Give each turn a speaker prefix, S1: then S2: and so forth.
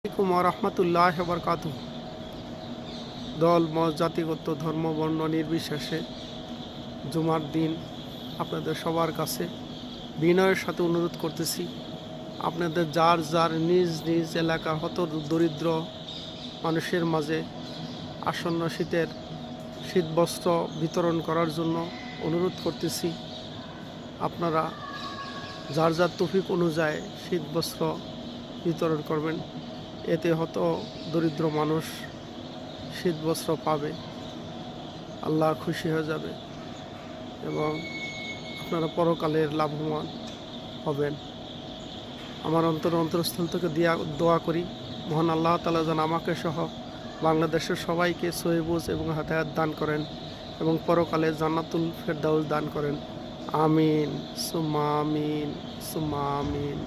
S1: আসসালামু আলাইকুম ওয়া রাহমাতুল্লাহি ওয়া বারাকাতুহু। দল মত জাতিগত ধর্ম বর্ণ নির্বিশেষে জুমার দিন আপনাদের সবার কাছে বিনয়ের সাথে অনুরোধ করতেছি, আপনাদের যার যার নিজ নিজ এলাকার হত দরিদ্র মানুষের মাঝে আসন্ন শীতবস্ত্র বিতরণ করার জন্য অনুরোধ করতেছি। আপনারা যার যার তৌফিক অনুযায়ী শীতবস্ত্র বিতরণ করবেন, এতে হয়তো দরিদ্র মানুষ শীতবস্ত্র পাবে, আল্লাহ খুশি হয়ে যাবে এবং আপনারা পরকালের লাভবান হবেন। আমার অন্তরস্থল থেকে দোয়া করি, মহান আল্লাহ তাআলা যেন আমাকে সহ বাংলাদেশের সবাইকে সহিবুজ এবং হেদায়েত দান করেন এবং পরকালে জান্নাতুল ফেরদাউস দান করেন। আমিন সুম্মা আমিন সুম্মা আমিন।